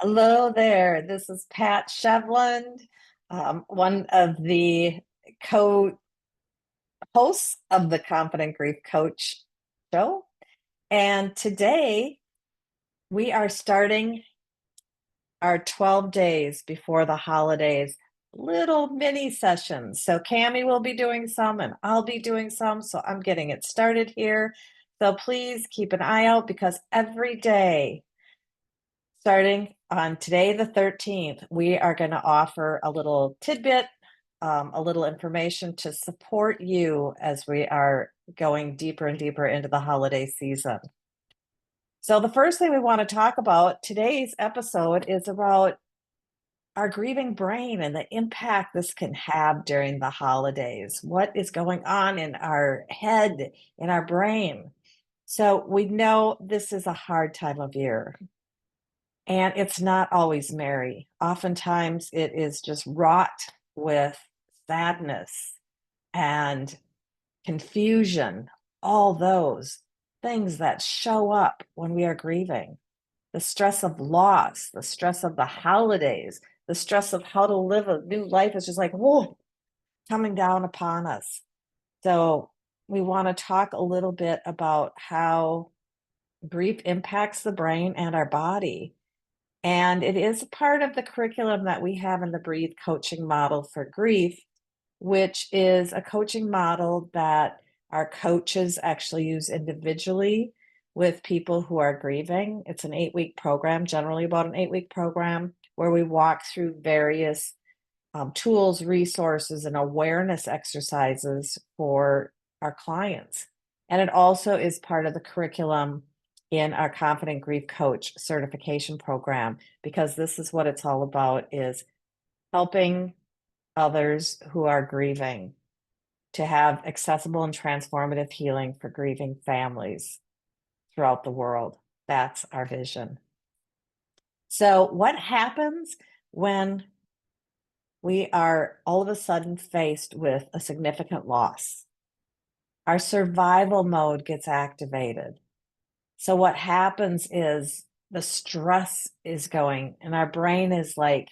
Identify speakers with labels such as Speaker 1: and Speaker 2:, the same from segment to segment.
Speaker 1: Hello there. This is Pat Sheveland, one of the co-hosts of the Confident Grief Coach show. And today we are starting our 12 days before the holidays, little mini sessions. So Cami will be doing some and I'll be doing some. So I'm getting it started here. So please keep an eye out because every day starting on today, the 13th, we are going to offer a little tidbit, a little information to support you as we are going deeper and deeper into the holiday season. So, the first thing we want to talk about today's episode is about our grieving brain and the impact this can have during the holidays. What is going on in our head, in our brain? So, we know this is a hard time of year. And it's not always merry. Oftentimes it is just wrought with sadness and confusion, all those things that show up when we are grieving. The stress of loss, the stress of the holidays, the stress of how to live a new life is just like, whoa, coming down upon us. So we want to talk a little bit about how grief impacts the brain and our body, and it is part of the curriculum that we have in the Breathe coaching model for grief, which is a coaching model that our coaches actually use individually with people who are grieving. It's an 8-week program, generally about an 8-week program, where we walk through various tools, resources, and awareness exercises for our clients. And it also is part of the curriculum in our Confident Grief Coach certification program, because this is what it's all about, is helping others who are grieving to have accessible and transformative healing for grieving families throughout the world. That's our vision. So what happens when we are all of a sudden faced with a significant loss? Our survival mode gets activated. So what happens is the stress is going and our brain is like,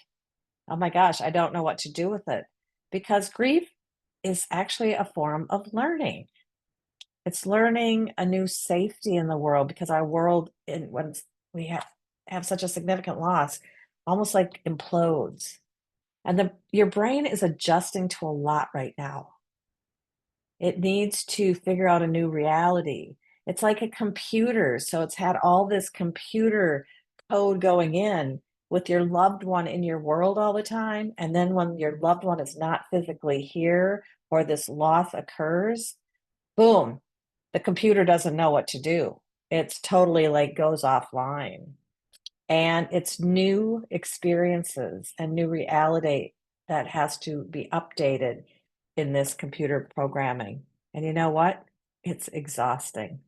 Speaker 1: oh my gosh, I don't know what to do with it. Because grief is actually a form of learning. It's learning a new safety in the world, because our world, when we have such a significant loss, almost like implodes. And your brain is adjusting to a lot right now. It needs to figure out a new reality. It's like a computer. So it's had all this computer code going in with your loved one in your world all the time. And then when your loved one is not physically here or this loss occurs, boom, the computer doesn't know what to do. It's totally like goes offline. And it's new experiences and new reality that has to be updated in this computer programming. And you know what? It's exhausting.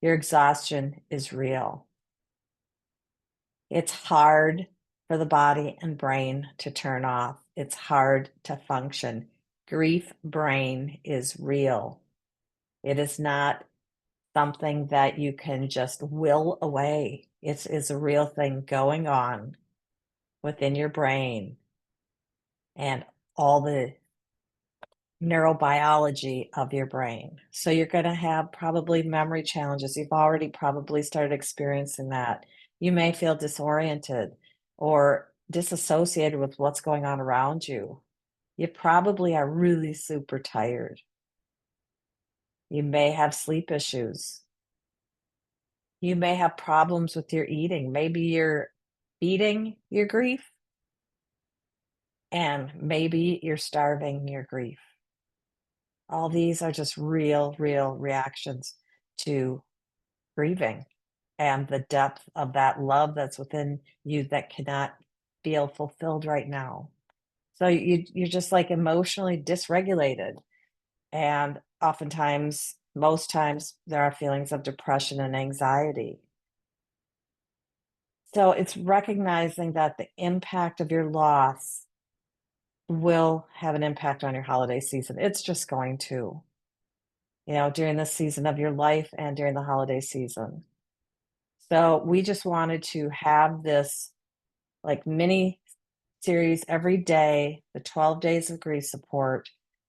Speaker 1: Your exhaustion is real. It's hard for the body and brain to turn off. It's hard to function. Grief brain is real. It is not something that you can just will away. It is a real thing going on within your brain and all the neurobiology of your brain. So you're going to have probably memory challenges. You've already probably started experiencing that. You may feel disoriented or disassociated with what's going on around you. You probably are really super tired. You may have sleep issues. You may have problems with your eating. Maybe you're eating your grief, and maybe you're starving your grief. All these are just real reactions to grieving and the depth of that love that's within you that cannot feel fulfilled right now. So you're just like emotionally dysregulated. And oftentimes, most times, there are feelings of depression and anxiety. So it's recognizing that the impact of your loss will have an impact on your holiday season. It's just going to, during this season of your life and during the holiday season. So we just wanted to have this like mini series every day, the 12 days of grief support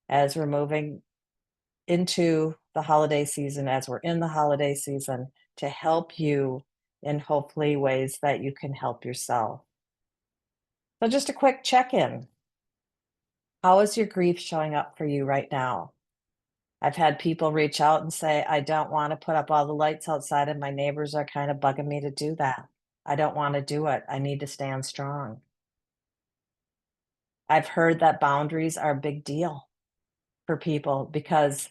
Speaker 1: as we're moving into the holiday season, as we're in the holiday season, to help you in hopefully ways that you can help yourself. So, just a quick check in. How is your grief showing up for you right now? I've had people reach out and say, I don't want to put up all the lights outside, and my neighbors are kind of bugging me to do that. I don't want to do it. I need to stand strong. I've heard that boundaries are a big deal for people because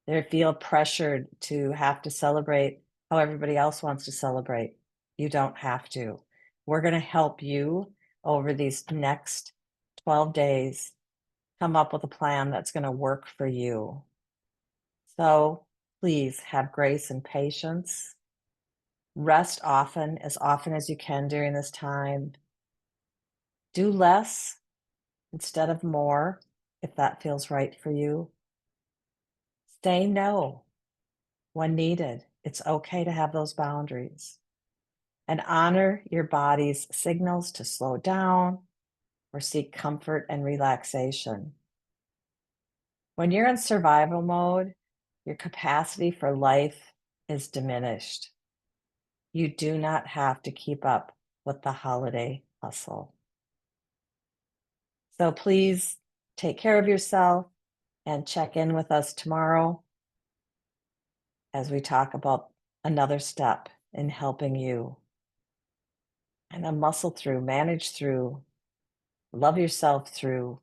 Speaker 1: they feel pressured to have to celebrate how everybody else wants to celebrate. You don't have to. We're going to help you over these next 12 days come up with a plan that's going to work for you. So please have grace and patience. Rest often as you can during this time. Do less instead of more if that feels right for you. Say no when needed. It's okay to have those boundaries and honor your body's signals to slow down or seek comfort and relaxation. When you're in survival mode, your capacity for life is diminished. You do not have to keep up with the holiday hustle. So please take care of yourself and check in with us tomorrow as we talk about another step in helping you and muscle through, manage through, love yourself through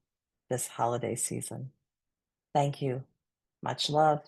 Speaker 1: this holiday season. Thank you. Much love.